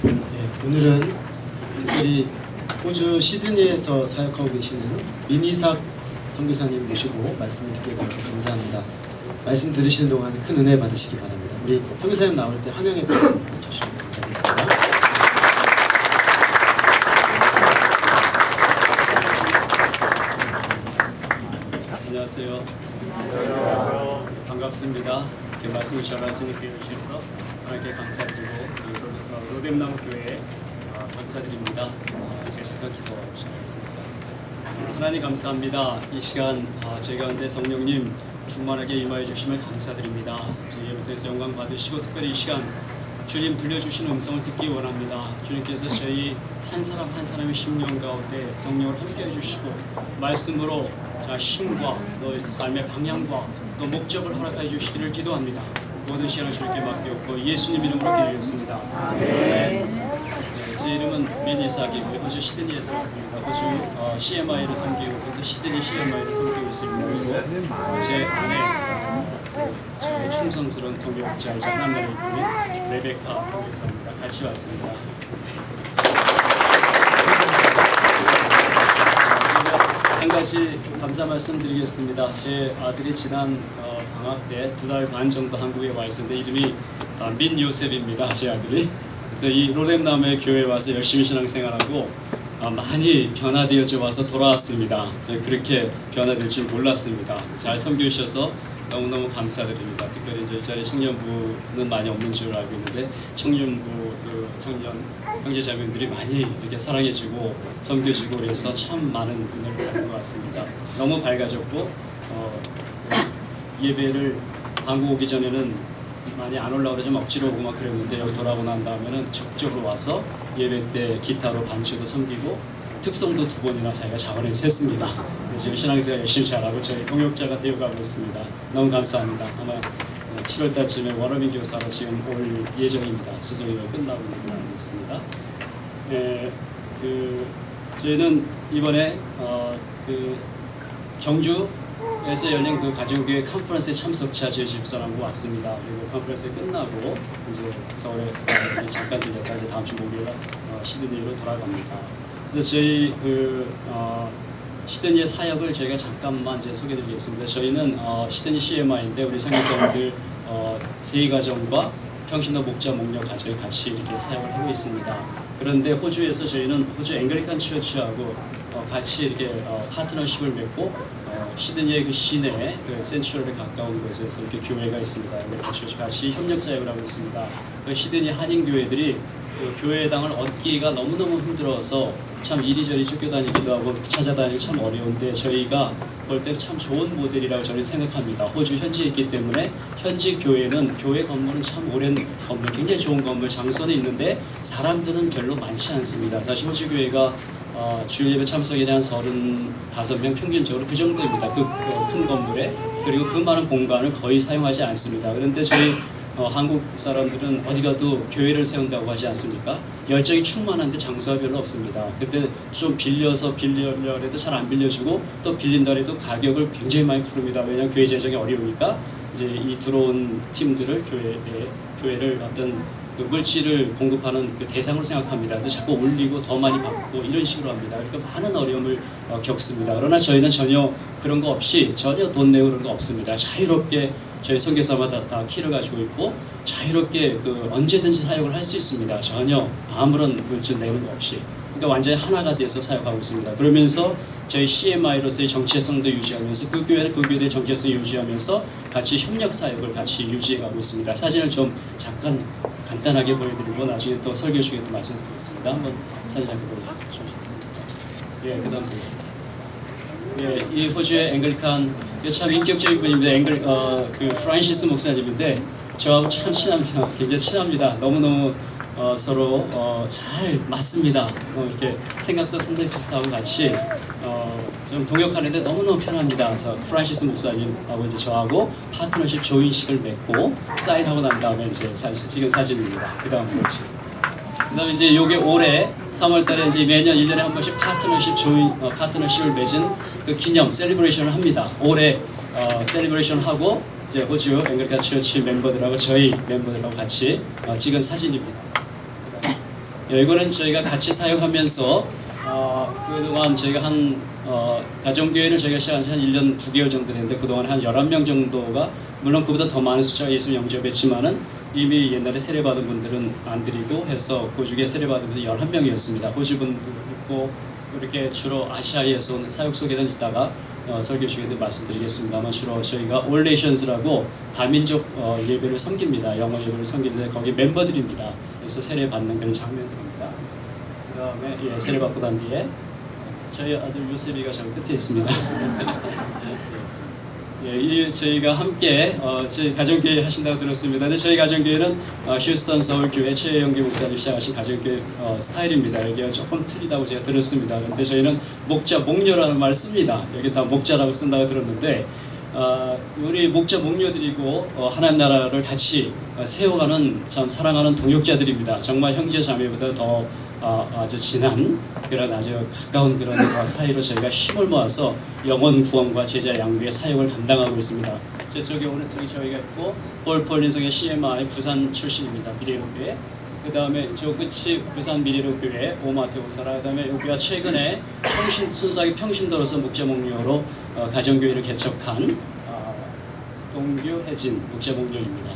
오늘은 특별히 호주 시드니에서 사역하고 계시는 민이삭 선교사님 모시고 말씀을 듣게 되어서 감사합니다. 말씀 들으시는 동안 큰 은혜 받으시기 바랍니다. 우리 선교사님 나올 때 환영의 박수 해주시면 감사하겠습니다. 안녕하세요. 반갑습니다. 이렇게 말씀을 전할 수 있게 해주셔서 하나님께 감사드리고 로뎀나무 교회에 감사드립니다. 제가 잠깐 기도 시작하겠습니다. 하나님 감사합니다. 이 시간 제 가운데 성령님 충만하게 임하여 주심을 감사드립니다. 저희 예배에서 영광 받으시고 특별히 이 시간 주님 들려주신 음성을 듣기 원합니다. 주님께서 저희 한 사람 한 사람의 심령 가운데 성령을 함께해 주시고 말씀으로 힘과 또 삶의 방향과 또 목적을 허락해 주시기를 기도합니다. 모든 시간을 주님께 맡기었고 예수님 이름으로 기도했습니다. 제 이름은 민이삭이고요. 호주 시드니에서 왔습니다. 호주 CMI를 섬기고 또 시드니 CMI를 섬기고 있습니다. 그리고 제 아내 제 충성스러운 동역자이자 남매이분인 레베카 선교사입니다. 같이 왔습니다. 한 가지 감사 말씀드리겠습니다. 제 아들이 지난 방학 때 2달 반 정도 한국에 와 있었는데 이름이 민요셉입니다. 제 아들이. 그래서 이 로뎀나무의 교회에 와서 열심히 신앙생활하고 많이 변화되어져 와서 돌아왔습니다. 그렇게 변화될 줄 몰랐습니다. 잘 섬겨주셔서 너무너무 감사드립니다. 특별히 저희 자리 청년부는 많이 없는 줄 알고 있는데 청년부 청년 형제자매들이 많이 이렇게 사랑해주고 섬겨주고 그래서 참 많은 은혜를 받은 것 같습니다. 너무 밝아졌고 예배를 한국 오기 전에는 많이 안 올라오고 좀 억지로 오고 막 그랬는데 여기 돌아오고 난 다음에는 적극적으로 와서 예배 때 기타로 반주도 섬기고 특성도 2번이나 자기가 자원해서 했습니다. 지금 신앙생활 열심히 잘하고 저희 동역자가 되어가고 있습니다. 너무 감사합니다. 아마 7월 달쯤에 원어민 교사로 지금 올 예정입니다. 수송이가 끝나고 있는 걸 알고 있습니다. 저희는 이번에 경주에서 열린 그 가정교회 컨퍼런스에 참석차 저희 집사람하고 왔습니다. 그리고 컨퍼런스 끝나고 이제 서울에 잠깐 들렸다 이제 다음 주 목요일 시드니로 돌아갑니다. 그래서 저희 시드니의 사역을 저희가 잠깐만 이제 소개드리겠습니다. 저희는 시드니 CMI인데 우리 선교사님들 세이가정과 평신도 목자 목녀 가정이 같이 이렇게 사역을 하고 있습니다. 그런데 호주에서 저희는 호주 앵글리칸 처치하고 같이 이렇게 파트너십을 맺고 시드니의 그 시내 그 센트럴에 가까운 곳에서 이렇게 교회가 있습니다. 같이 협력 사역을 하고 있습니다. 그 시드니 한인 교회들이 그 교회당을 얻기가 너무너무 힘들어서 참 이리저리 쫓겨다니기도 하고 찾아다니기 참 어려운데 저희가 볼 때 참 좋은 모델이라고 저는 생각합니다. 호주 현지에 있기 때문에 현지 교회는 교회 건물은 참 오랜 건물, 굉장히 좋은 건물, 장소는 있는데 사람들은 별로 많지 않습니다. 사실 호주 교회가 주일 예배 참석인이 한 35명 평균적으로 그 정도입니다. 그 큰 건물에. 그리고 그 많은 공간을 거의 사용하지 않습니다. 그런데 저희 한국 사람들은 어디 가도 교회를 세운다고 하지 않습니까? 열정이 충만한데 장소가 별로 없습니다. 그때 좀 빌려려 해도 잘 안 빌려주고 또 빌린다 해도 가격을 굉장히 많이 부릅니다. 왜냐하면 교회 재정이 어려우니까 이제 이 들어온 팀들을 교회를 어떤 그 물질을 공급하는 그 대상으로 생각합니다. 그래서 자꾸 올리고 더 많이 받고 이런 식으로 합니다. 그러니까 많은 어려움을 겪습니다. 그러나 저희는 전혀 그런 거 없이 전혀 돈 내고 그런 거 없습니다. 자유롭게 저희 선교사마다 다 키를 가지고 있고 자유롭게 언제든지 사역을 할 수 있습니다. 전혀 아무런 물질 내는 거 없이. 그러니까 완전히 하나가 돼서 사역하고 있습니다. 그러면서 저희 CMI로서의 정체성도 유지하면서 그 교회의 정체성을 유지하면서 같이 협력 사역을 같이 유지해가고 있습니다. 사진을 좀 잠깐 간단하게 보여드리고 나중에 또 설교 중에도 말씀드리겠습니다. 한번 사진 잠깐 보여주시겠습니다. 예, 그 다음 예, 이 호주의 앵글리칸 참 인격적인 분입니다. 그 프란시스 목사님인데 저하고 참 친합니다. 굉장히 친합니다. 너무너무 서로 잘 맞습니다. 이렇게 생각도 상당히 비슷하고 같이 좀 동역하는데 너무너무 편합니다. 그래서 프란시스 목사님하고 이제 저하고 파트너십 조인식을 맺고 사인하고 난 다음에 이제 찍은 사진입니다. 그 다음에 이제 요게 올해 3월달에 이제 매년 1년에 한 번씩 파트너십을 맺은 그 기념 셀리브레이션을 합니다. 올해 셀리브레이션 하고 이제 호주 앵글리칸 처치 멤버들하고 저희 멤버들하고 같이 찍은 사진입니다. 이거는 저희가 같이 사역하면서 그동안 저희가 가정교회를 저희가 시작한 지 한 1년 9개월 정도 됐는데 그동안 한 11명 정도가 물론 그보다 더 많은 숫자가 예수 영접했지만은 이미 옛날에 세례받은 분들은 안 드리고 해서 그 중에 세례받은 분이 11명이었습니다. 호주 분도 있고 이렇게 주로 아시아에서 온 사역 속에는 있다가 설교 중에도 말씀드리겠습니다만 주로 저희가 All Nations라고 다민족 예배를 섬깁니다. 영어 예배를 섬기는데 거기 멤버들입니다. 그래서 세례받는 그런 장면들입니다. 그 다음에 세례받고 난 뒤에 저희 아들 요셉이가 저 끝에 있습니다. 저희가 함께 저희 가정교회 하신다고 들었습니다. 근데 저희 가정교회는 휴스턴 서울교회 최영기 목사님 시작하신 가정교회 스타일입니다. 여기가 조금 틀리다고 제가 들었습니다. 그런데 저희는 목자 목녀라는 말 씁니다. 여기 다 목자라고 쓴다고 들었는데 우리 목자 목녀들이고 하나님 나라를 같이 세워가는 참 사랑하는 동역자들입니다. 정말 형제 자매보다 더 아주 진한 그런 아주 가까운 그런 사이로 저희가 힘을 모아서 영혼 구원과 제자 양육의 사역을 감당하고 있습니다. 저쪽에 오른쪽에 저희가 있고 폴 인성의 CMI 부산 출신입니다. 미래로교회. 그 다음에 저 끝이 부산 미래로교회 오마태 목사라. 그 다음에 여기가 최근에 순수하게 평신도로서 목자 목녀로 가정교회를 개척한 동규혜진 목자 목녀입니다.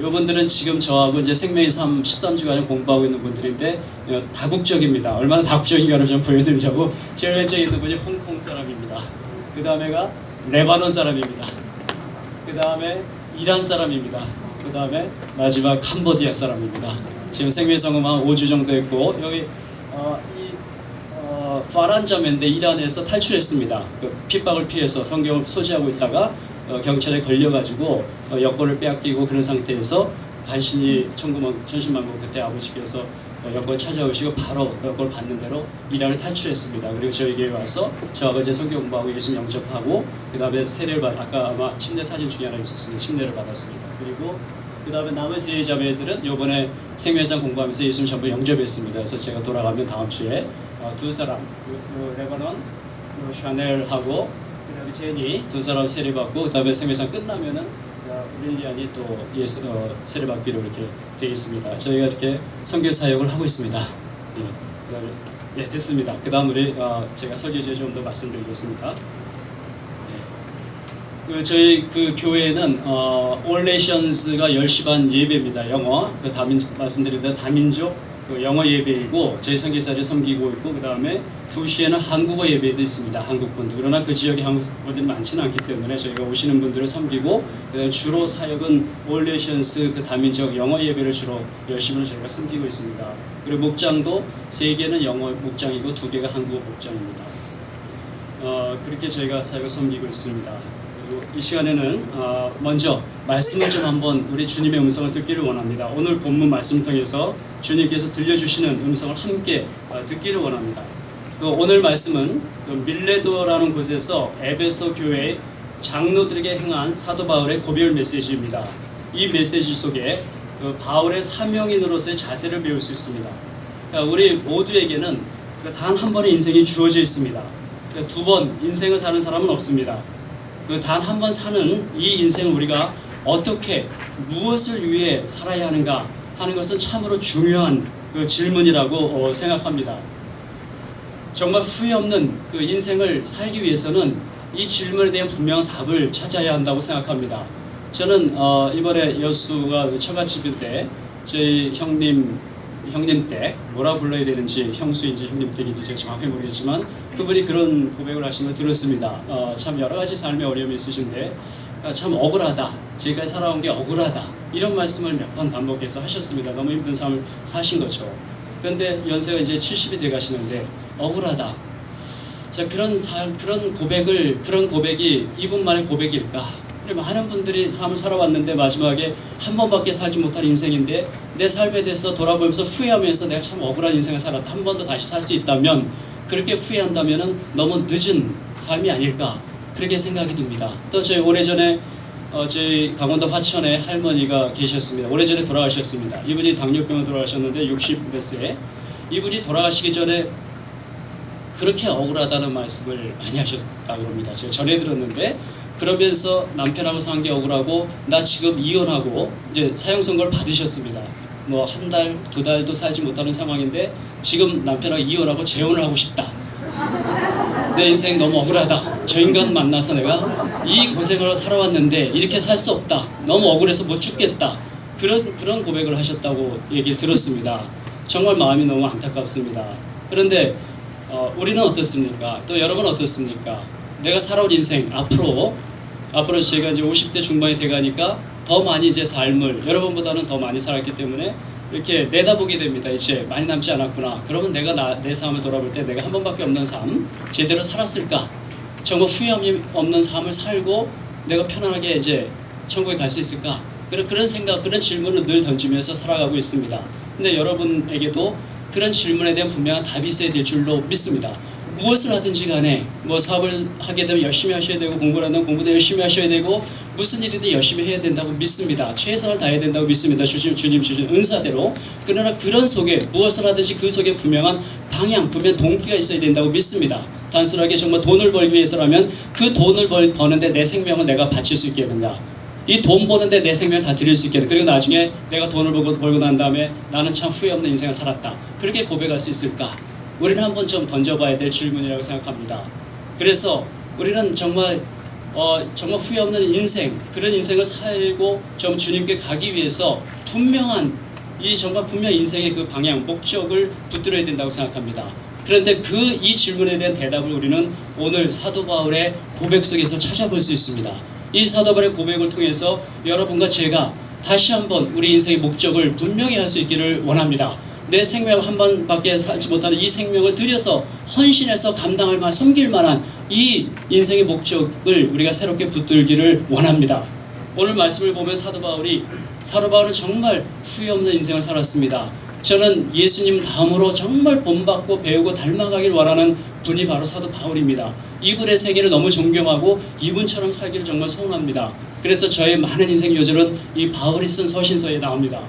이분들은 지금 저하고 이제 생명의 삶 13주 과정 공부하고 있는 분들인데 다국적입니다. 얼마나 다국적인가를 좀 보여드리려고 제일 왼쪽에 있는 분이 홍콩 사람입니다. 그 다음에가 레바논 사람입니다. 그 다음에 이란 사람입니다. 그 다음에 마지막 캄보디아 사람입니다. 지금 생명의 성금 한 5주 정도 했고 여기 파란 자매인데 이란에서 탈출했습니다. 그 핍박을 피해서 성경을 소지하고 있다가 경찰에 걸려가지고 여권을 빼앗기고 그런 상태에서 간신히 천신만고 그때 아버지께서 여권 찾아오시고 바로 여권을 받는 대로 이란을 탈출했습니다. 그리고 저에게 와서 저하고 이제 성경 공부하고 예수 영접하고 그 다음에 세례를 아까 아마 침례 사진 중에 하나 있었습니다. 침례를 받았습니다. 그리고 그 다음에 나머지 자매들은 이번에 생명상 공부하면서 예수님 전부 영접했습니다. 그래서 제가 돌아가면 다음 주에 두 사람, 레바논, 샤넬하고 그다음에 제니 두 사람 세례받고 그다음에 생명상 끝나면은 릴리안이 또 세례받기로 이렇게 되어 있습니다. 저희가 이렇게 선교 사역을 하고 있습니다. 됐습니다. 그다음 우리 제가 설교지에 좀 더 말씀드리겠습니다. 저희 그 교회는 All Nations가 10시 반 예배입니다. 영어 말씀드린 대로 다민족 영어 예배이고 저희 선교사를 섬기고 있고 그 다음에 2시에는 한국어 예배도 있습니다. 한국 분들. 그러나 그 지역에 한국 분들이 많지는 않기 때문에 저희가 오시는 분들을 섬기고 그다음에 주로 사역은 All Nations 그 다민족 영어 예배를 주로 열심히 저희가 섬기고 있습니다. 그리고 목장도 3개는 영어 목장이고 2개가 한국어 목장입니다. 그렇게 저희가 사역을 섬기고 있습니다. 이 시간에는 먼저 말씀을 좀 한번 우리 주님의 음성을 듣기를 원합니다. 오늘 본문 말씀 통해서 주님께서 들려주시는 음성을 함께 듣기를 원합니다. 오늘 말씀은 밀레도라는 곳에서 에베소 교회 장로들에게 행한 사도 바울의 고별 메시지입니다. 이 메시지 속에 바울의 사명인으로서의 자세를 배울 수 있습니다. 우리 모두에게는 단 한 번의 인생이 주어져 있습니다. 2번 인생을 사는 사람은 없습니다. 단 한 번 사는 이 인생을 우리가 어떻게 무엇을 위해 살아야 하는가 하는 것은 참으로 중요한 질문이라고 생각합니다. 정말 후회 없는 그 인생을 살기 위해서는 이 질문에 대한 분명한 답을 찾아야 한다고 생각합니다. 저는 이번에 여수가 처갓집일 때 저희 형님 댁 뭐라 불러야 되는지 형수인지 형님 댁인지 제가 정확히 모르겠지만 그분이 그런 고백을 하시는 걸 들었습니다. 참 여러 가지 삶의 어려움이 있으신데 참 억울하다. 지금까지 살아온 게 억울하다. 이런 말씀을 몇 번 반복해서 하셨습니다. 너무 힘든 삶을 사신 거죠. 그런데 연세가 이제 70이 돼 가시는데 억울하다. 자, 그런 고백이 이분만의 고백일까? 많은 분들이 삶을 살아왔는데 마지막에 한 번밖에 살지 못한 인생인데 내 삶에 대해서 돌아보면서 후회하면서 내가 참 억울한 인생을 살았다. 한 번 더 다시 살 수 있다면 그렇게 후회한다면 너무 늦은 삶이 아닐까 그렇게 생각이 듭니다. 또 저희 오래전에 저희 강원도 화천에 할머니가 계셨습니다. 오래전에 돌아가셨습니다. 이분이 당뇨병으로 돌아가셨는데 60몇 세에 이분이 돌아가시기 전에 그렇게 억울하다는 말씀을 많이 하셨다고 합니다. 제가 전해 들었는데 그러면서 남편하고 산 게 억울하고 나 지금 이혼하고 이제 사형 선고를 받으셨습니다. 뭐 한 달, 두 달도 살지 못하는 상황인데 지금 남편하고 이혼하고 재혼을 하고 싶다. 내 인생 너무 억울하다. 저 인간 만나서 내가 이 고생을 살아왔는데 이렇게 살 수 없다. 너무 억울해서 못 죽겠다. 그런 고백을 하셨다고 얘기를 들었습니다. 정말 마음이 너무 안타깝습니다. 그런데 우리는 어떻습니까? 또 여러분은 어떻습니까? 내가 살아온 인생 앞으로 제가 이제 50대 중반이 돼가니까 더 많이 이제 삶을 여러분보다는 더 많이 살았기 때문에 이렇게 내다보게 됩니다. 이제 많이 남지 않았구나. 그러면 내가 내 삶을 돌아볼 때 내가 한 번밖에 없는 삶 제대로 살았을까? 정말 후회 없는 삶을 살고 내가 편안하게 이제 천국에 갈 수 있을까? 그런 생각, 그런 질문을 늘 던지면서 살아가고 있습니다. 근데 여러분에게도 그런 질문에 대한 분명한 답이 있어야 될 줄로 믿습니다. 무엇을 하든지 간에 뭐 사업을 하게 되면 열심히 하셔야 되고 공부를 하면 공부도 열심히 하셔야 되고 무슨 일이든 열심히 해야 된다고 믿습니다. 최선을 다해야 된다고 믿습니다. 주님 주신 은사대로. 그러나 그런 속에 무엇을 하든지 그 속에 분명한 방향, 분명 동기가 있어야 된다고 믿습니다. 단순하게 정말 돈을 벌기 위해서라면 그 돈을 버는데 내 생명을 내가 바칠 수 있겠는가? 이 돈 버는데 내 생명을 다 드릴 수 있겠는가? 그리고 나중에 내가 돈을 벌고 난 다음에 나는 참 후회 없는 인생을 살았다. 그렇게 고백할 수 있을까? 우리는 한번 좀 던져봐야 될 질문이라고 생각합니다. 그래서 우리는 정말 후회 없는 인생, 그런 인생을 살고 좀 주님께 가기 위해서 분명한 정말 분명 인생의 그 방향, 목적을 붙들어야 된다고 생각합니다. 그런데 이 질문에 대한 대답을 우리는 오늘 사도 바울의 고백 속에서 찾아볼 수 있습니다. 이 사도 바울의 고백을 통해서 여러분과 제가 다시 한번 우리 인생의 목적을 분명히 할 수 있기를 원합니다. 내 생명 한 번밖에 살지 못하는 이 생명을 들여서 헌신해서 감당할 만한, 섬길 만한 이 인생의 목적을 우리가 새롭게 붙들기를 원합니다. 오늘 말씀을 보면 사도 바울은 정말 후회 없는 인생을 살았습니다. 저는 예수님 다음으로 정말 본받고 배우고 닮아가길 원하는 분이 바로 사도 바울입니다. 이분의 세계를 너무 존경하고 이분처럼 살기를 정말 소원합니다. 그래서 저의 많은 인생 요절은 이 바울이 쓴 서신서에 나옵니다.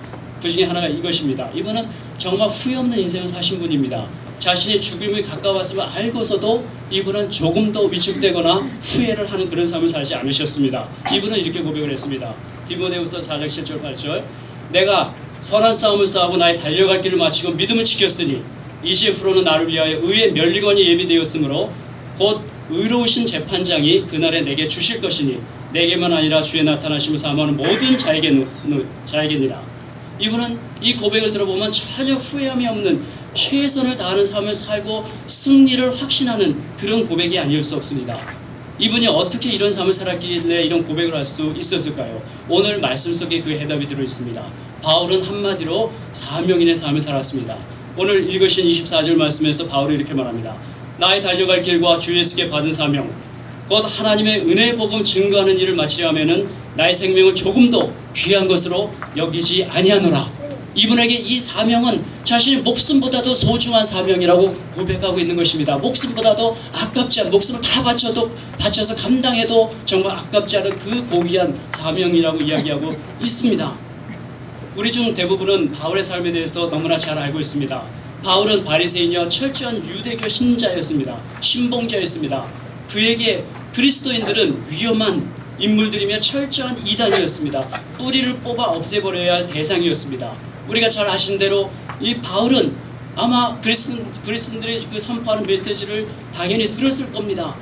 그 중에 하나가 이것입니다. 이분은 정말 후회 없는 인생을 사신 분입니다. 자신의 죽음이 가까웠음을 알고서도 이분은 조금도 위축되거나 후회를 하는 그런 삶을 살지 않으셨습니다. 이분은 이렇게 고백을 했습니다. 디모데후서 4장 7절 8절 내가 선한 싸움을 싸우고 나의 달려갈 길을 마치고 믿음을 지켰으니 이제후로는 나를 위하여 의의 면류관이 예비되었으므로 곧 의로우신 재판장이 그날에 내게 주실 것이니 내게만 아니라 주의 나타나심을 사모하는 모든 자에게니라. 이분은 이 고백을 들어보면 전혀 후회함이 없는 최선을 다하는 삶을 살고 승리를 확신하는 그런 고백이 아닐 수 없습니다. 이분이 어떻게 이런 삶을 살았길래 이런 고백을 할 수 있었을까요? 오늘 말씀 속에 그 해답이 들어있습니다. 바울은 한마디로 사명인의 삶을 살았습니다. 오늘 읽으신 24절 말씀에서 바울이 이렇게 말합니다. 나의 달려갈 길과 주 예수께 받은 사명 곧 하나님의 은혜의 복음 증거하는 일을 마치려 하면은 나의 생명을 조금도 귀한 것으로 여기지 아니하노라. 이분에게 이 사명은 자신의 목숨보다도 소중한 사명이라고 고백하고 있는 것입니다. 목숨보다도 아깝지 않은, 목숨을 다 바쳐서 감당해도 정말 아깝지 않은 그 고귀한 사명이라고 이야기하고 있습니다. 우리 중 대부분은 바울의 삶에 대해서 너무나 잘 알고 있습니다. 바울은 바리새인이여 철저한 유대교 신자였습니다. 신봉자였습니다. 그에게 그리스도인들은 위험한 인물들이며 철저한 이단이었습니다. 뿌리를 뽑아 없애버려야 할 대상이었습니다. 우리가 잘 아시는 대로 이 바울은 아마 그리스도인들이 그 선포하는 메시지를 당연히 들었을 겁니다.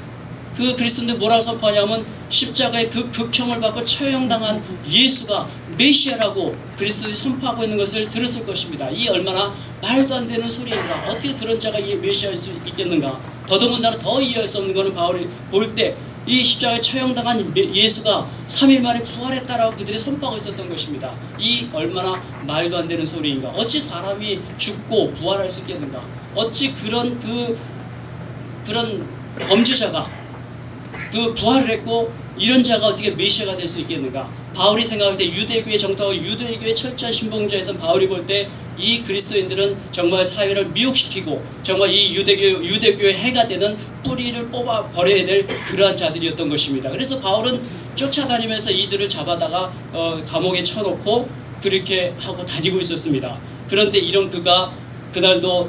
그 그리스도인들이 뭐라고 선포하냐면 십자가의 그 극형을 받고 처형당한 예수가 메시아라고 그리스도인들이 선포하고 있는 것을 들었을 것입니다. 이 얼마나 말도 안 되는 소리인가. 어떻게 그런 자가 이 메시아일 수 있겠는가. 더더군다나 더 이해할 수 없는 것은 바울이 볼 때 이 십자가에 처형당한 예수가 3일 만에 부활했다라고 그들이 선포하고 있었던 것입니다. 이 얼마나 말도 안 되는 소리인가. 어찌 사람이 죽고 부활할 수 있겠는가. 어찌 그런 범죄자가 부활을 했고 이런 자가 어떻게 메시아가 될 수 있겠는가. 바울이 생각할 때 유대교에 정통하고 유대교의 철저한 신봉자였던 바울이 볼 때 이 그리스도인들은 정말 사회를 미혹시키고 정말 이 유대교의 해가 되는 뿌리를 뽑아 버려야 될 그러한 자들이었던 것입니다. 그래서 바울은 쫓아다니면서 이들을 잡아다가 감옥에 쳐놓고 그렇게 하고 다니고 있었습니다. 그런데 이런 그가 그날도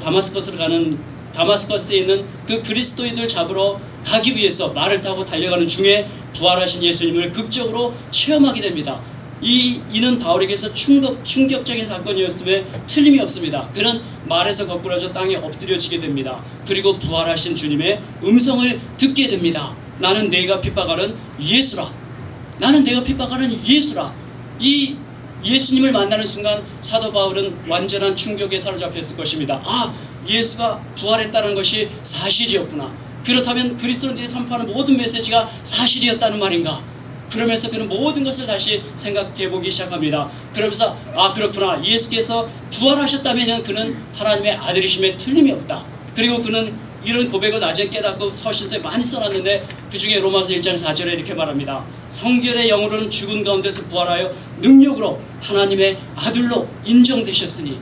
다마스커스에 있는 그 그리스도인들 잡으러 가기 위해서 말을 타고 달려가는 중에 부활하신 예수님을 극적으로 체험하게 됩니다. 이는 바울에게서 충격적인 사건이었음에 틀림이 없습니다. 그는 말에서 거꾸러져 땅에 엎드려지게 됩니다. 그리고 부활하신 주님의 음성을 듣게 됩니다. 나는 내가 핍박하는 예수라. 나는 내가 핍박하는 예수라. 이 예수님을 만나는 순간 사도 바울은 완전한 충격에 사로잡혔을 것입니다. 아, 예수가 부활했다는 것이 사실이었구나. 그렇다면 그리스도인들이 선포하는 모든 메시지가 사실이었다는 말인가? 그러면서 그는 모든 것을 다시 생각해 보기 시작합니다. 그러면서 아, 그렇구나. 예수께서 부활하셨다면 그는 하나님의 아들이심에 틀림이 없다. 그리고 그는 이런 고백을 나중에 깨닫고 서신서에 많이 써놨는데 그 중에 로마서 1장 4절에 이렇게 말합니다. 성결의 영으로는 죽은 가운데서 부활하여 능력으로 하나님의 아들로 인정되셨으니,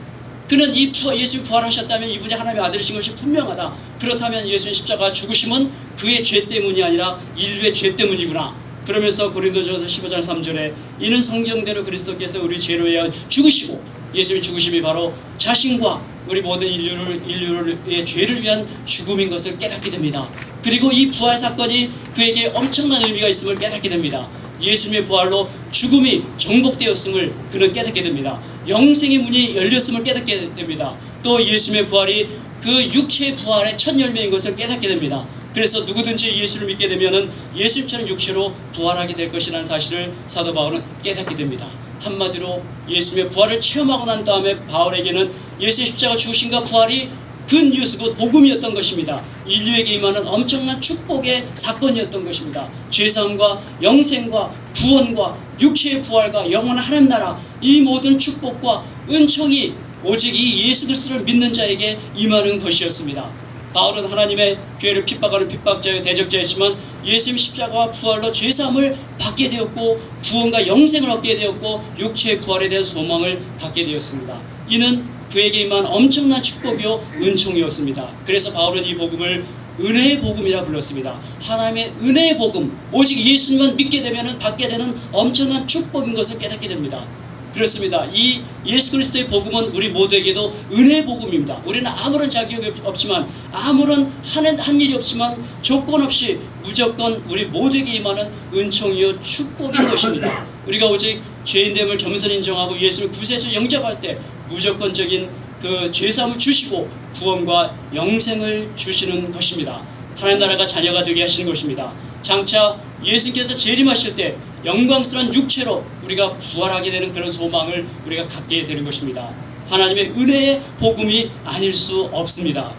그는 예수님 부활하셨다면 이분이 하나님의 아들이신 것이 분명하다. 그렇다면 예수님 십자가 죽으심은 그의 죄 때문이 아니라 인류의 죄 때문이구나. 그러면서 고린도전서 15장 3절에 이는 성경대로 그리스도께서 우리 죄로 위하여 죽으시고, 예수님의 죽으심이 바로 자신과 우리 모든 인류의 죄를 위한 죽음인 것을 깨닫게 됩니다. 그리고 이 부활 사건이 그에게 엄청난 의미가 있음을 깨닫게 됩니다. 예수님의 부활로 죽음이 정복되었음을 그는 깨닫게 됩니다. 영생의 문이 열렸음을 깨닫게 됩니다. 또 예수님의 부활이 그 육체의 부활의 첫 열매인 것을 깨닫게 됩니다. 그래서 누구든지 예수를 믿게 되면은 예수님처럼 육체로 부활하게 될 것이라는 사실을 사도 바울은 깨닫게 됩니다. 한마디로 예수님의 부활을 체험하고 난 다음에 바울에게는 예수의 십자가 죽으심과 부활이 근뉴스, 곧 복음이었던 것입니다. 인류에게 임하는 엄청난 축복의 사건이었던 것입니다. 죄사함과 영생과 구원과 육체의 부활과 영원한 하나님 나라, 이 모든 축복과 은총이 오직 이 예수 그리스도를 믿는 자에게 임하는 것이었습니다. 바울은 하나님의 교회를 핍박하는 핍박자의 대적자였지만 예수님 십자가와 부활로 죄사함을 받게 되었고 구원과 영생을 얻게 되었고 육체의 부활에 대한 소망을 갖게 되었습니다. 이는 그에게 임한 엄청난 축복이요 은총이었습니다. 그래서 바울은 이 복음을 은혜의 복음이라 불렀습니다. 하나님의 은혜의 복음, 오직 예수님만 믿게 되면 받게 되는 엄청난 축복인 것을 깨닫게 됩니다. 그렇습니다. 이 예수 그리스도의 복음은 우리 모두에게도 은혜의 복음입니다. 우리는 아무런 자격이 없지만, 아무런 한 일이 없지만 조건 없이 무조건 우리 모두에게 임하는 은총이요 축복인 것입니다. 우리가 오직 죄인됨을 겸손히 인정하고 예수를 구세주 영접할 때 무조건적인 그 죄사함을 주시고 구원과 영생을 주시는 것입니다. 하나님 나라가 자녀가 되게 하시는 것입니다. 장차 예수님께서 재림하실 때 영광스러운 육체로 우리가 부활하게 되는 그런 소망을 우리가 갖게 되는 것입니다. 하나님의 은혜의 복음이 아닐 수 없습니다.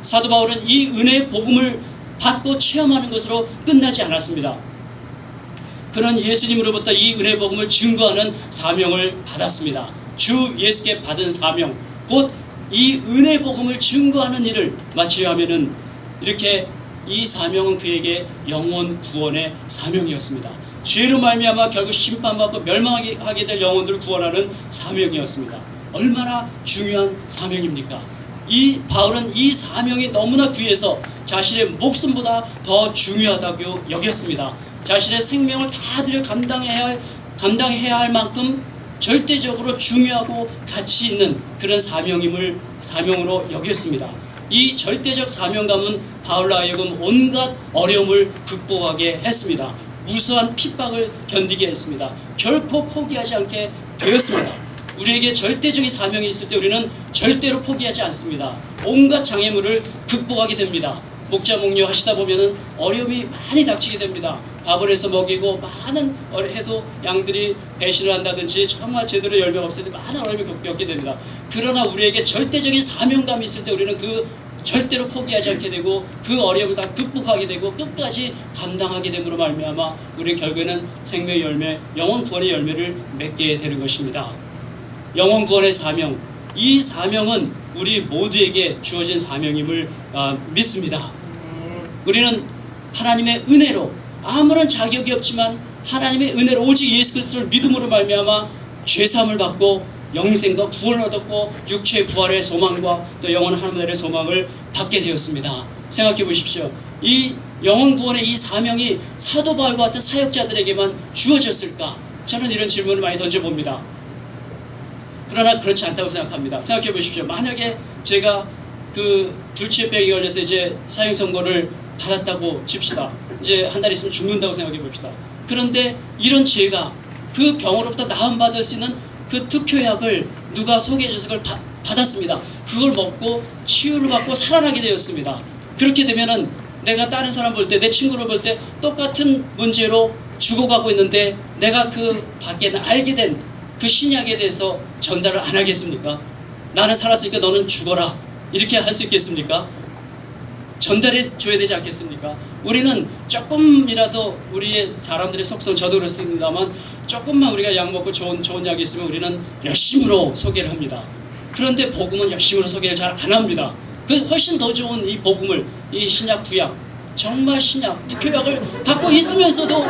사도 바울은 이 은혜의 복음을 받고 체험하는 것으로 끝나지 않았습니다. 그는 예수님으로부터 이 은혜의 복음을 증거하는 사명을 받았습니다. 주 예수께 받은 사명, 곧 이 은혜의 복음을 증거하는 일을 마치려 하면은 이렇게 이 사명은 그에게 영혼 구원의 사명이었습니다. 죄로 말미암아 결국 심판받고 멸망하게 될 영혼들을 구원하는 사명이었습니다. 얼마나 중요한 사명입니까? 이 바울은 이 사명이 너무나 귀해서 자신의 목숨보다 더 중요하다고 여겼습니다. 자신의 생명을 다 들여 감당해야 할 만큼 절대적으로 중요하고 가치 있는 그런 사명으로 여겼습니다. 이 절대적 사명감은 바울로 하여금 온갖 어려움을 극복하게 했습니다. 무수한 핍박을 견디게 했습니다. 결코 포기하지 않게 되었습니다. 우리에게 절대적인 사명이 있을 때 우리는 절대로 포기하지 않습니다. 온갖 장애물을 극복하게 됩니다. 목자 목녀 하시다 보면은 어려움이 많이 닥치게 됩니다. 밥을 해서 먹이고 많은 해도 양들이 배신을 한다든지 정말 제대로 열매가 없을 때 많은 어려움을 겪게 됩니다. 그러나 우리에게 절대적인 사명감이 있을 때 우리는 그 절대로 포기하지 않게 되고 그 어려움을 다 극복하게 되고 끝까지 감당하게 됨으로 말미암아 우리는 결국에는 생명의 열매, 영혼 구원의 열매를 맺게 되는 것입니다. 영혼 구원의 사명, 이 사명은 우리 모두에게 주어진 사명임을 믿습니다. 우리는 하나님의 은혜로 아무런 자격이 없지만 하나님의 은혜로 오직 예수 그리스도를 믿음으로 말미암아 죄사함을 받고 영생과 구원을 얻었고 육체의 부활의 소망과 또 영원한 하나님의 소망을 받게 되었습니다. 생각해 보십시오. 이 영혼 구원의 이 사명이 사도 바울과 같은 사역자들에게만 주어졌을까? 저는 이런 질문을 많이 던져봅니다. 그러나 그렇지 않다고 생각합니다. 생각해 보십시오. 만약에 제가 그 불치병에 걸려서 이제 사형 선고를 받았다고 칩시다. 이제 한 달 있으면 죽는다고 생각해 봅시다. 그런데 이런 죄가 그 병으로부터 나음받을 수 있는 그 특효약을 누가 소개해줘서 그걸 받았습니다. 그걸 먹고 치유를 받고 살아나게 되었습니다. 그렇게 되면은 내가 다른 사람 볼 때, 내 친구를 볼 때 똑같은 문제로 죽어가고 있는데 내가 그 밖에 알게 된 그 신약에 대해서 전달을 안 하겠습니까? 나는 살았으니까 너는 죽어라, 이렇게 할 수 있겠습니까? 전달해 줘야 되지 않겠습니까? 우리는 조금이라도 우리의 사람들의 속성, 저도 그렇습니다만 조금만 우리가 약 먹고 좋은 약이 있으면 우리는 열심으로 소개를 합니다. 그런데 복음은 열심으로 소개를 잘 안 합니다. 그 훨씬 더 좋은 이 복음을, 이 신약 구약, 정말 신약 특효약을 갖고 있으면서도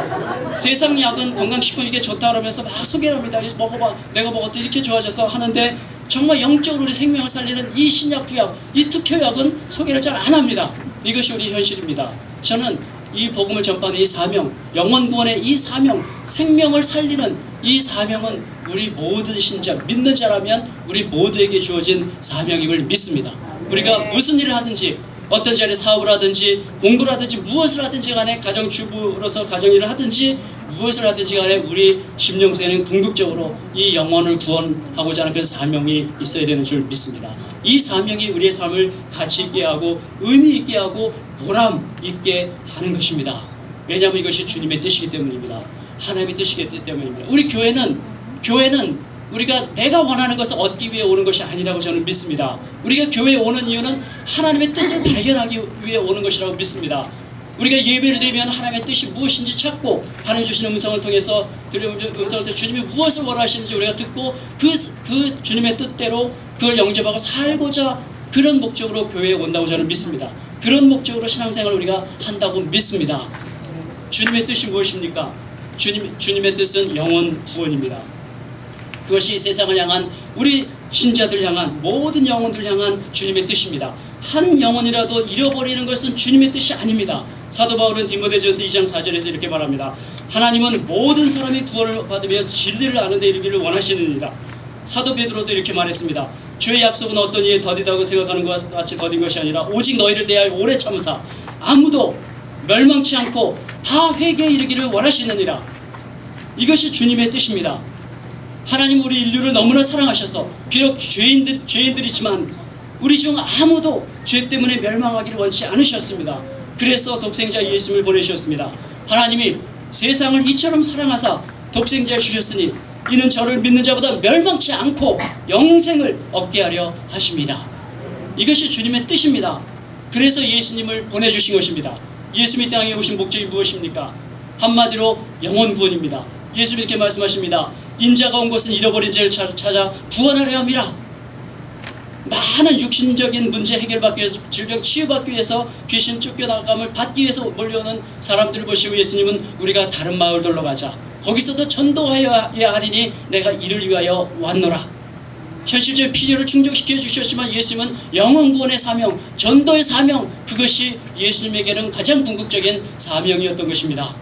세상 약은 건강식품 이게 좋다 그러면서 막 소개를 합니다. 먹어봐, 내가 먹었더니 이렇게 좋아져서 하는데 정말 영적으로 우리 생명을 살리는 이 신약 구약, 이 특효약은 소개를 잘 안 합니다. 이것이 우리 현실입니다. 저는 이 복음을 전파하는 이 사명, 영혼 구원의 이 사명, 생명을 살리는 이 사명은 우리 모든 신자, 믿는 자라면 우리 모두에게 주어진 사명임을 믿습니다. 우리가 무슨 일을 하든지, 어떤 자리에 사업을 하든지 공부를 하든지 무엇을 하든지 간에, 가정주부로서 가정일을 하든지 무엇을 하든지 간에 우리 심령생에는 궁극적으로 이 영혼을 구원하고자 하는 그 사명이 있어야 되는 줄 믿습니다. 이 사명이 우리의 삶을 가치 있게 하고 의미 있게 하고 보람 있게 하는 것입니다. 왜냐하면 이것이 주님의 뜻이기 때문입니다. 하나님의 뜻이기 때문입니다. 우리 교회는 우리가 내가 원하는 것을 얻기 위해 오는 것이 아니라고 저는 믿습니다. 우리가 교회에 오는 이유는 하나님의 뜻을 발견하기 위해 오는 것이라고 믿습니다. 우리가 예배를 드리면 하나님의 뜻이 무엇인지 찾고 하나님 주시는 음성을 통해서 들려오는 음성을 통해 주님이 무엇을 원하시는지 우리가 듣고 그 주님의 뜻대로 그걸 영접하고 살고자, 그런 목적으로 교회에 온다고 저는 믿습니다. 그런 목적으로 신앙생활을 우리가 한다고 믿습니다. 주님의 뜻이 무엇입니까? 주님의 뜻은 영혼 구원입니다. 그것이 이 세상을 향한, 우리 신자들 향한, 모든 영혼들 향한 주님의 뜻입니다. 한 영혼이라도 잃어버리는 것은 주님의 뜻이 아닙니다. 사도 바울은 디모데전서 2장 4절에서 이렇게 말합니다. 하나님은 모든 사람이 구원을 받으며 진리를 아는 데 이르기를 원하시느니라. 사도 베드로도 이렇게 말했습니다. 주의 약속은 어떤 이에 더디다고 생각하는 것 같이 더딘 것이 아니라 오직 너희를 대하여 오래 참으사 아무도 멸망치 않고 다 회개에 이르기를 원하시느니라. 이것이 주님의 뜻입니다. 하나님 우리 인류를 너무나 사랑하셔서 비록 죄인들이지만 우리 중 아무도 죄 때문에 멸망하기를 원치 않으셨습니다. 그래서 독생자 예수를 보내셨습니다. 하나님이 세상을 이처럼 사랑하사 독생자를 주셨으니 이는 저를 믿는 자보다 멸망치 않고 영생을 얻게 하려 하십니다. 이것이 주님의 뜻입니다. 그래서 예수님을 보내주신 것입니다. 예수님이 땅에 오신 목적이 무엇입니까? 한마디로 영혼 구원입니다. 예수님이 이렇게 말씀하십니다. 인자가 온 것은 잃어버린 자를 찾아 구원하려 함이라. 많은 육신적인 문제 해결받기 위해서, 질병 치유받기 위해서, 귀신 쫓겨나감을 받기 위해서 몰려오는 사람들을 보시고 예수님은 우리가 다른 마을들로 가자, 거기서도 전도하여야 하리니 내가 이를 위하여 왔노라. 현실적인 필요를 충족시켜 주셨지만 예수님은 영혼 구원의 사명, 전도의 사명, 그것이 예수님에게는 가장 궁극적인 사명이었던 것입니다.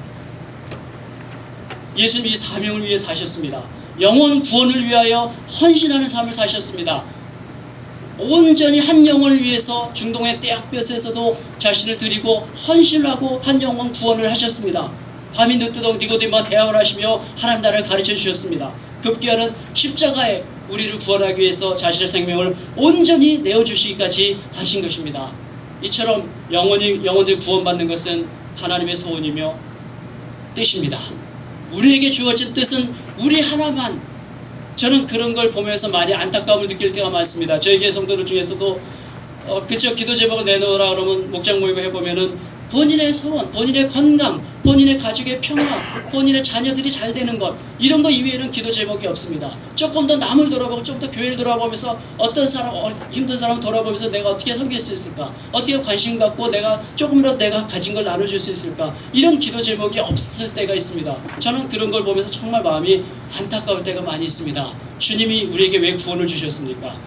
예수님이 이 사명을 위해 사셨습니다. 영혼 구원을 위하여 헌신하는 삶을 사셨습니다. 온전히 한 영혼을 위해서 중동의 떼약볕에서도 자신을 드리고 헌신하고 한 영혼 구원을 하셨습니다. 밤이 늦도록 니고데모와 대화를 하시며 하나님 나라를 가르쳐 주셨습니다. 급기야는 십자가에 우리를 구원하기 위해서 자신의 생명을 온전히 내어주시기까지 하신 것입니다. 이처럼 영혼들 구원받는 것은 하나님의 소원이며 뜻입니다. 우리에게 주어진 뜻은 우리 하나만. 저는 그런 걸 보면서 많이 안타까움을 느낄 때가 많습니다. 저희 교회 성도들 중에서도 그저 기도 제목을 내놓으라 그러면 목장 모임을 해보면은 본인의 소원, 본인의 건강, 본인의 가족의 평화, 본인의 자녀들이 잘 되는 것, 이런 거 이외에는 기도 제목이 없습니다. 조금 더 남을 돌아보고 좀 더 교회를 돌아보면서 어떤 사람, 힘든 사람 돌아보면서 내가 어떻게 섬길 수 있을까, 어떻게 관심 갖고 내가 조금이라도 내가 가진 걸 나눠줄 수 있을까, 이런 기도 제목이 없을 때가 있습니다. 저는 그런 걸 보면서 정말 마음이 안타까울 때가 많이 있습니다. 주님이 우리에게 왜 구원을 주셨습니까?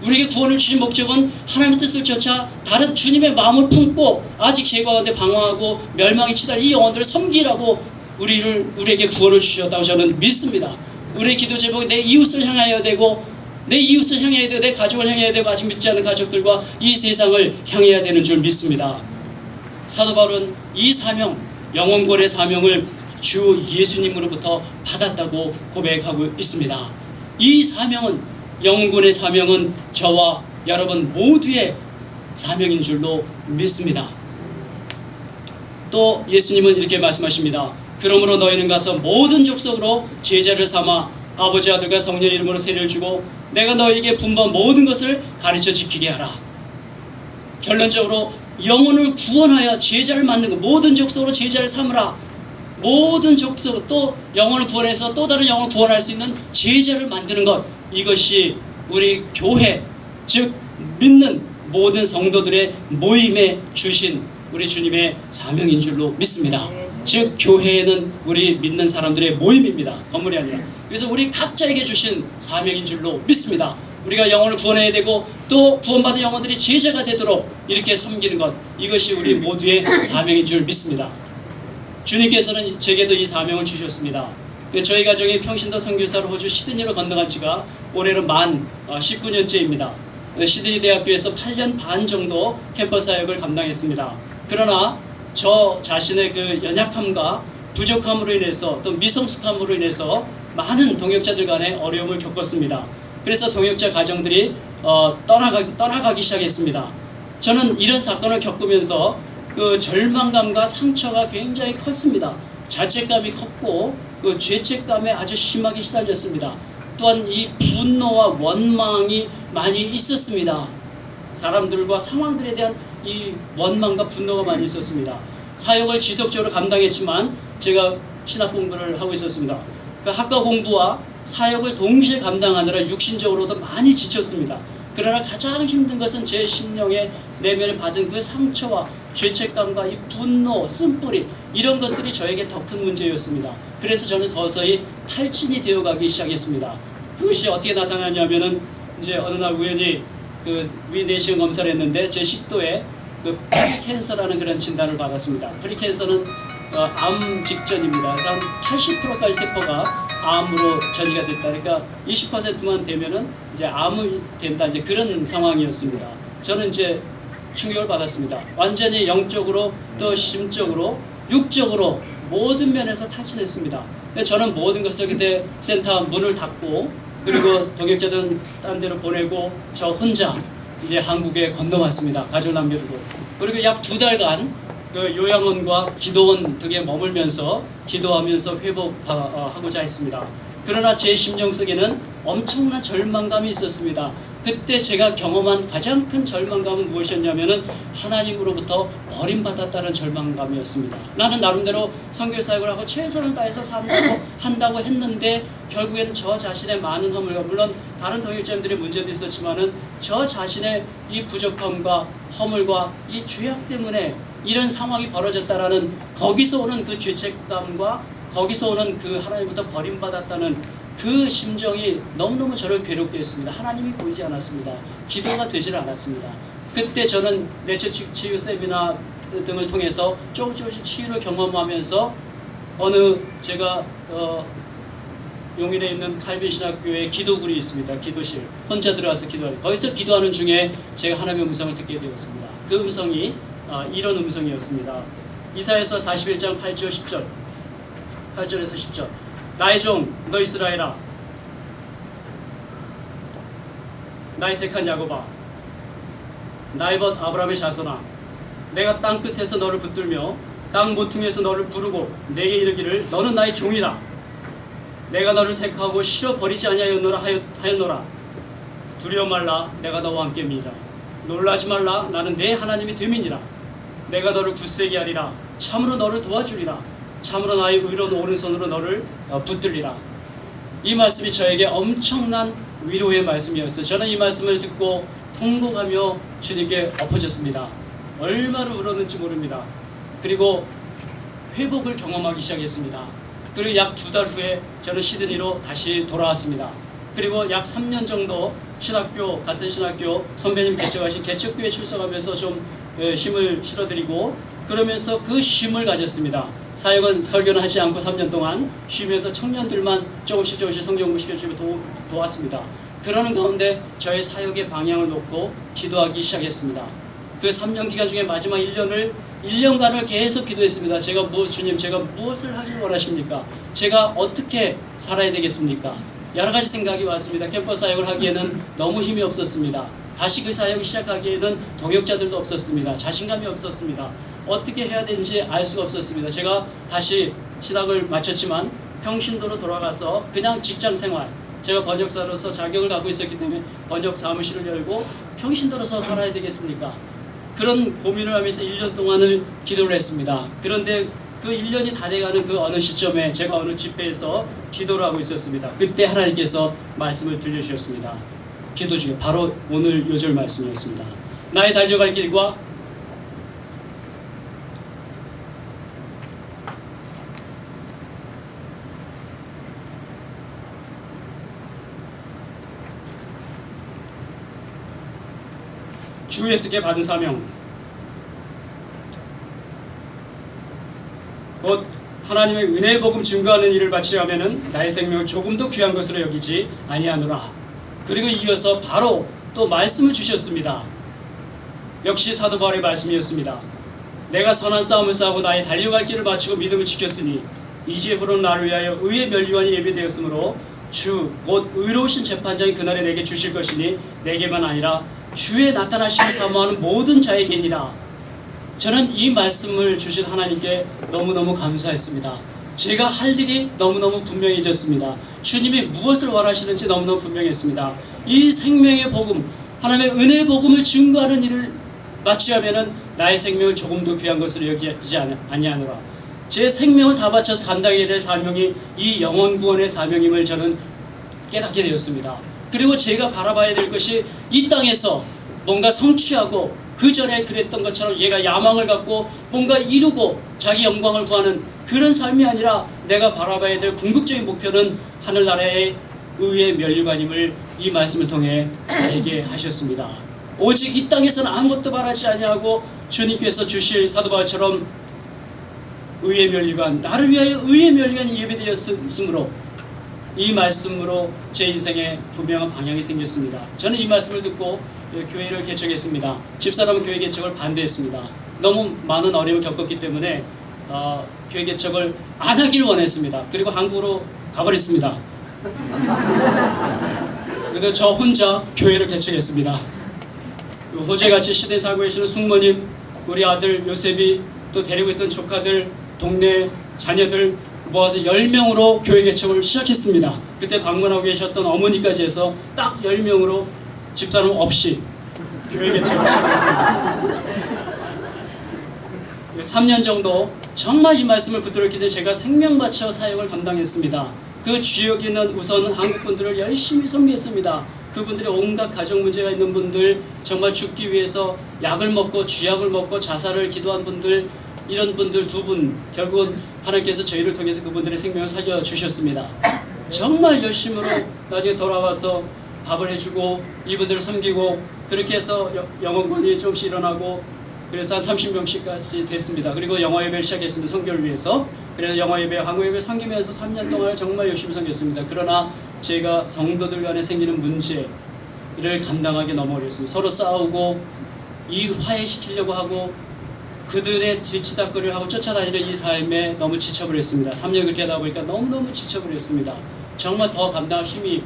우리에게 구원을 주신 목적은 하나님의 뜻을 쫓아 다른 주님의 마음을 품고 아직 죄 가운데 방황하고 멸망에 치달린 이 영혼들을 섬기라고 우리에게 구원을 주셨다고 저는 믿습니다. 우리의 기도 제목이 내 이웃을 향하여야 되고, 내 이웃을 향해야 되고, 내 가족을 향해야 되고, 아직 믿지 않는 가족들과 이 세상을 향해야 되는 줄 믿습니다. 사도 바울은 이 사명, 영혼구원의 사명을 주 예수님으로부터 받았다고 고백하고 있습니다. 이 사명은, 영군의 사명은 저와 여러분 모두의 사명인 줄로 믿습니다. 또 예수님은 이렇게 말씀하십니다. 그러므로 너희는 가서 모든 족속으로 제자를 삼아 아버지, 아들과 성령 이름으로 세례를 주고 내가 너희에게 분부한 모든 것을 가르쳐 지키게 하라. 결론적으로 영혼을 구원하여 제자를 만든 것, 모든 족속으로 제자를 삼으라. 모든 족속, 또 영혼을 구원해서 또 다른 영혼을 구원할 수 있는 제자를 만드는 것, 이것이 우리 교회, 즉 믿는 모든 성도들의 모임에 주신 우리 주님의 사명인 줄로 믿습니다. 즉 교회에는 우리 믿는 사람들의 모임입니다. 건물이 아니라. 그래서 우리 각자에게 주신 사명인 줄로 믿습니다. 우리가 영혼을 구원해야 되고 또 구원받은 영혼들이 제자가 되도록 이렇게 섬기는 것, 이것이 우리 모두의 사명인 줄 믿습니다. 주님께서는 제게도 이 사명을 주셨습니다. 저희 가정이 평신도 선교사로 호주 시드니로 건너간 지가 올해로 만 19년째입니다. 시드니 대학교에서 8년 반 정도 캠퍼스 사역을 감당했습니다. 그러나 저 자신의 그 연약함과 부족함으로 인해서 또 미성숙함으로 인해서 많은 동역자들 간의 어려움을 겪었습니다. 그래서 동역자 가정들이 떠나가기 시작했습니다. 저는 이런 사건을 겪으면서 그 절망감과 상처가 굉장히 컸습니다. 자책감이 컸고 그 죄책감에 아주 심하게 시달렸습니다. 또한 이 분노와 원망이 많이 있었습니다. 사람들과 상황들에 대한 이 원망과 분노가 많이 있었습니다. 사역을 지속적으로 감당했지만 제가 신학 공부를 하고 있었습니다. 그 학과 공부와 사역을 동시에 감당하느라 육신적으로도 많이 지쳤습니다. 그러나 가장 힘든 것은 제 심령의 내면에 받은 그 상처와 죄책감과 이 분노, 쓴뿌리, 이런 것들이 저에게 더 큰 문제였습니다. 그래서 저는 서서히 탈진이 되어가기 시작했습니다. 그것이 어떻게 나타나냐면은 이제 어느 날 우연히 그 위내시경 검사를 했는데 제 식도에 그 프리캔서라는 그런 진단을 받았습니다. 프리캔서는 암 직전입니다. 그래서 한 80%까지 세포가 암으로 전이가 됐다. 그러니까 20%만 되면은 이제 암이 된다. 이제 그런 상황이었습니다. 저는 이제 충격을 받았습니다. 완전히 영적으로 또 심적으로 육적으로 모든 면에서 탈진했습니다. 저는 모든 것을 그때 센터 문을 닫고 그리고 동역자들은 딴 데로 보내고 저 혼자 이제 한국에 건너왔습니다. 가족을 남겨두고. 그리고 약 2달간 그 요양원과 기도원 등에 머물면서 기도하면서 회복하고자 했습니다. 그러나 제 심령 속에는 엄청난 절망감이 있었습니다. 그때 제가 경험한 가장 큰 절망감은 무엇이었냐면은 하나님으로부터 버림받았다는 절망감이었습니다. 나는 나름대로 선교사역을 하고 최선을 다해서 한다고 했는데 결국에는 저 자신의 많은 허물과, 물론 다른 동역자님들의 문제도 있었지만은 저 자신의 이 부족함과 허물과 이 죄악 때문에 이런 상황이 벌어졌다라는, 거기서 오는 그 죄책감과 거기서 오는 그 하나님부터 버림받았다는 그 심정이 너무너무 저를 괴롭게 했습니다. 하나님이 보이지 않았습니다. 기도가 되질 않았습니다. 그때 저는 내적 치유 세미나 등을 통해서 조금씩 치유를 경험하면서 어느 제가 용인에 있는 칼빈 신학교에 기도굴이 있습니다. 기도실. 혼자 들어가서 기도하는. 거기서 기도하는 중에 제가 하나님의 음성을 듣게 되었습니다. 그 음성이 이런 음성이었습니다. 이사야서 41장 8절 10절. 8절에서 10절. 나의 종 너 이스라엘아, 나의 택한 야곱아, 나의 벗 아브라함의 자손아, 내가 땅 끝에서 너를 붙들며 땅 모퉁이에서 너를 부르고 내게 이르기를 너는 나의 종이라. 내가 너를 택하고 실어 버리지 아니하였노라 하였노라. 두려워 말라, 내가 너와 함께입니다. 놀라지 말라, 나는 내 하나님이 됨이니라. 내가 너를 굳세게 하리라. 참으로 너를 도와주리라. 참으로 나의 의로운 오른손으로 너를 붙들리라. 이 말씀이 저에게 엄청난 위로의 말씀이었어요. 저는 이 말씀을 듣고 통곡하며 주님께 엎어졌습니다. 얼마나 울었는지 모릅니다. 그리고 회복을 경험하기 시작했습니다. 그리고 약 2달 후에 저는 시드니로 다시 돌아왔습니다. 그리고 약 3년 정도 같은 신학교 선배님 개척하신 개척교회 출석하면서 좀 힘을 실어드리고, 그러면서 그 쉼을 가졌습니다. 사역은 설교는 하지 않고 3년 동안 쉬면서 청년들만 조금씩 성경 공부 시켜주고 도왔습니다. 그러는 가운데 저의 사역의 방향을 놓고 기도하기 시작했습니다. 그 3년 기간 중에 마지막 1년을 1년간을 계속 기도했습니다. 주님, 제가 무엇을 하길 원하십니까? 제가 어떻게 살아야 되겠습니까? 여러 가지 생각이 왔습니다. 캠퍼스 사역을 하기에는 너무 힘이 없었습니다. 다시 그 사역을 시작하기에는 동역자들도 없었습니다. 자신감이 없었습니다. 어떻게 해야 되는지 알 수가 없었습니다. 제가 다시 신학을 마쳤지만 평신도로 돌아가서 그냥 직장 생활, 제가 번역사로서 자격을 갖고 있었기 때문에 번역 사무실을 열고 평신도로서 살아야 되겠습니까? 그런 고민을 하면서 1년 동안을 기도를 했습니다. 그런데 그 1년이 다 돼가는 그 어느 시점에 제가 어느 집회에서 기도를 하고 있었습니다. 그때 하나님께서 말씀을 들려주셨습니다. 기도 중에 바로 오늘 요절 말씀이었습니다. 나의 달려갈 길과 주 예수께 받은 사명, 곧 하나님의 은혜의 복음 증거하는 일을 바치려 하면은 나의 생명을 조금도 귀한 것으로 여기지 아니하노라. 그리고 이어서 바로 또 말씀을 주셨습니다. 역시 사도 바울의 말씀이었습니다. 내가 선한 싸움을 싸우고 나의 달려갈 길을 마치고 믿음을 지켰으니 이제부로는 나를 위하여 의의 면류관이 예비되었으므로 주 곧 의로우신 재판장이 그날에 내게 주실 것이니 내게만 아니라 주의 나타나심을 사모하는 모든 자에게니라. 저는 이 말씀을 주신 하나님께 너무너무 감사했습니다. 제가 할 일이 너무너무 분명해졌습니다. 주님이 무엇을 원하시는지 너무너무 분명했습니다. 이 생명의 복음, 하나님의 은혜의 복음을 증거하는 일을 마치려면 나의 생명을 조금도 귀한 것으로 여기지 아니하노라. 제 생명을 다 바쳐서 감당해야 될 사명이 이 영혼 구원의 사명임을 저는 깨닫게 되었습니다. 그리고 제가 바라봐야 될 것이 이 땅에서 뭔가 성취하고 그 전에 그랬던 것처럼 얘가 야망을 갖고 뭔가 이루고 자기 영광을 구하는 그런 삶이 아니라 내가 바라봐야 될 궁극적인 목표는 하늘나라의 의의 면류관임을 이 말씀을 통해 알게 하셨습니다. 오직 이 땅에서는 아무것도 바라지 아니하고 주님께서 주실 사도 바울처럼 의의 면류관, 나를 위하여 의의 면류관이 예비되었으므로 이 말씀으로 제 인생에 분명한 방향이 생겼습니다. 저는 이 말씀을 듣고 교회를 개척했습니다. 집사람은 교회 개척을 반대했습니다. 너무 많은 어려움을 겪었기 때문에 교회 개척을 안 하길 원했습니다. 그리고 한국으로 가버렸습니다. 그런데 저 혼자 교회를 개척했습니다. 호주같이 시대 살고 계시는 숙모님, 우리 아들 요셉이 또 데리고 있던 조카들, 동네 자녀들 모아서 10명으로 교회 개척을 시작했습니다. 그때 방문하고 계셨던 어머니까지 해서 딱 10명으로 집사람 없이 교회 개척을 시작했습니다. 3년 정도 정말 이 말씀을 붙들었기 때문에 제가 생명 바쳐 사역을 감당했습니다. 그 지역에는 우선 한국 분들을 열심히 섬겼습니다. 그분들의 온갖 가정 문제가 있는 분들, 정말 죽기 위해서 약을 먹고 쥐약을 먹고 자살을 기도한 분들, 이런 분들 2분, 결국은 하나님께서 저희를 통해서 그분들의 생명을 살려주셨습니다. 정말 열심으로 나중에 돌아와서 밥을 해주고 이분들을 섬기고 그렇게 해서 영혼권이 조금씩 일어나고 그래서 한 30명씩까지 됐습니다. 그리고 영어 예배를 시작했습니다. 선교를 위해서. 그래서 영어 예배, 한국 예배 섬기면서 3년 동안 정말 열심히 섬겼습니다. 그러나 제가 성도들 간에 생기는 문제를 감당하기 너무 어려웠습니다. 서로 싸우고 화해시키려고 하고 그들의 뒤치다거리를 하고 쫓아다니는 이 삶에 너무 지쳐버렸습니다. 3년 그렇게 하다 보니까 너무너무 지쳐버렸습니다. 정말 더 감당할 힘이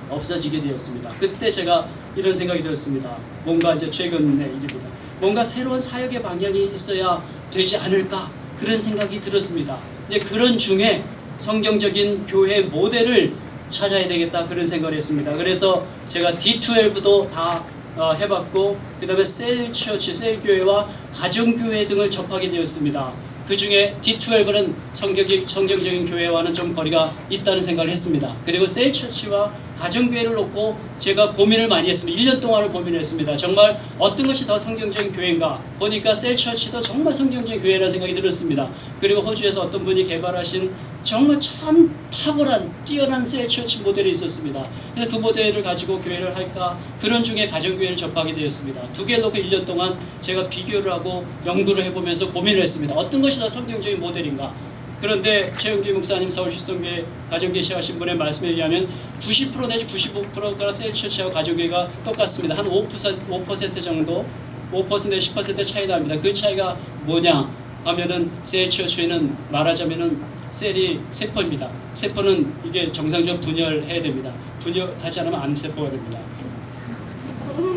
없어지게 되었습니다. 그때 제가 이런 생각이 들었습니다. 뭔가 이제 최근의 일입니다. 뭔가 새로운 사역의 방향이 있어야 되지 않을까 그런 생각이 들었습니다. 이제 그런 중에 성경적인 교회 모델을 찾아야 되겠다 그런 생각을 했습니다. 그래서 제가 D12도 다 해봤고 그 다음에 셀처치, 셀교회와 가정교회 등을 접하게 되었습니다. 그 중에 D12는 성경적인 교회와는 좀 거리가 있다는 생각을 했습니다. 그리고 셀처치와 가정교회를 놓고 제가 고민을 많이 했습니다. 1년 동안을 고민했습니다. 정말 어떤 것이 더 성경적인 교회인가 보니까 셀처치도 정말 성경적인 교회라는 생각이 들었습니다. 그리고 호주에서 어떤 분이 개발하신 정말 참 탁월한 뛰어난 셀처치 모델이 있었습니다. 그래서 그 모델을 가지고 교회를 할까 그런 중에 가정교회를 접하게 되었습니다. 2개를 놓고 1년 동안 제가 비교를 하고 연구를 해보면서 고민을 했습니다. 어떤 것이 더 성경적인 모델인가. 그런데 최영기 목사님 서울시성교회 가정교회 시작하신 분의 말씀에 의하면 90% 내지 95%가 셀처치하고 가정교회가 똑같습니다. 한 5% 정도 5% 10% 차이 납니다. 그 차이가 뭐냐 하면은 셀 처치에는 말하자면은 셀이 세포입니다. 세포는 이게 정상적으로 분열해야 됩니다. 분열하지 않으면 암세포가 됩니다.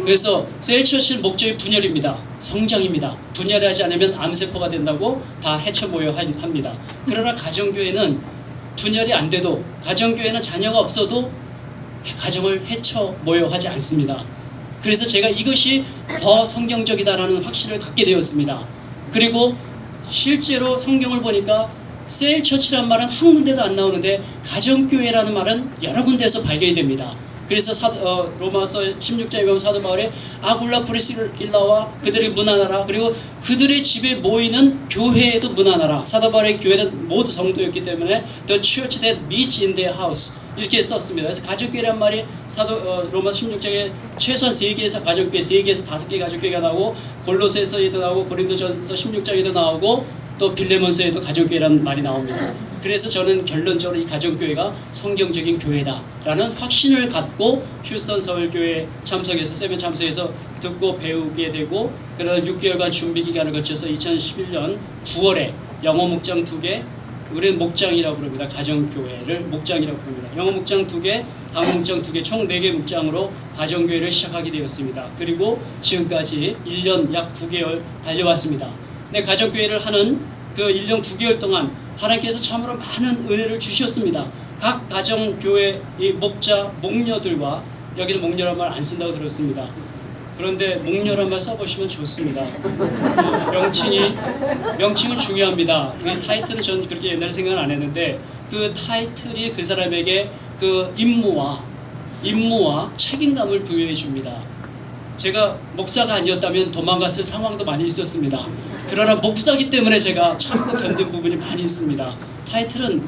그래서 셀 처치의 목적이 분열입니다. 성장입니다. 분열하지 않으면 암세포가 된다고 다 해쳐 모여 합니다. 그러나 가정교회는 분열이 안 돼도, 가정교회는 자녀가 없어도 가정을 해쳐 모여 하지 않습니다. 그래서 제가 이것이 더 성경적이다라는 확신을 갖게 되었습니다. 그리고 실제로 성경을 보니까 셀 처치란 말은 한 군데도 안 나오는데 가정교회라는 말은 여러 군데에서 발견이 됩니다. 그래서 로마서 16장에 보면 사도 바울이 아굴라 브리스길라와 그들의 문안하라, 그리고 그들의 집에 모이는 교회에도 문안하라. 사도 바울의 교회는 모두 성도였기 때문에 The church that meets in their house 이렇게 썼습니다. 그래서 가족교회란 말이 로마서 16장에 최소한 3개에서 가족교회, 3개에서 5개 가족교회가 나오고 골로새서에도 나오고 고린도전서 16장에도 나오고 또 빌레몬서에도 가족교회라는 말이 나옵니다. 그래서 저는 결론적으로 이 가정교회가 성경적인 교회다라는 확신을 갖고 휴스턴 서울교회 참석해서 세면 참석해서 듣고 배우게 되고, 그러다 6개월간 준비 기간을 거쳐서 2011년 9월에 영어 목장 2개, 우리는 목장이라고 부릅니다. 가정교회를 목장이라고 부릅니다. 영어 목장 2개, 한국 목장 2개, 총 4개 목장으로 가정교회를 시작하게 되었습니다. 그리고 지금까지 1년 약 9개월 달려왔습니다. 네, 가정교회를 하는 그 1년 9개월 동안 하나님께서 참으로 많은 은혜를 주셨습니다. 각 가정교회 이 목자, 목녀들과, 여기는 목녀란 말 안 쓴다고 들었습니다. 그런데 목녀란 말 써보시면 좋습니다. 명칭은 중요합니다. 이 타이틀은 저는 그렇게 옛날에 생각을 안 했는데 그 타이틀이 그 사람에게 그 임무와 책임감을 부여해 줍니다. 제가 목사가 아니었다면 도망갔을 상황도 많이 있었습니다. 그러나 목사기 때문에 제가 참고 견딘 부분이 많이 있습니다. 타이틀은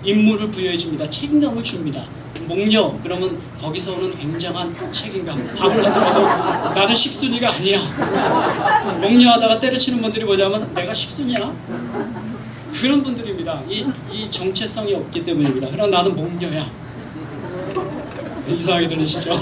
임무를 부여해 줍니다. 책임감을 줍니다. 목녀, 그러면 거기서 오는 굉장한 책임감. 밥을 가져가도 나는 식순이가 아니야. 목녀하다가 때려치는 분들이 뭐냐면 내가 식순이야? 그런 분들입니다. 이 정체성이 없기 때문입니다. 그러나 나는 목녀야. 이상하게 들리시죠?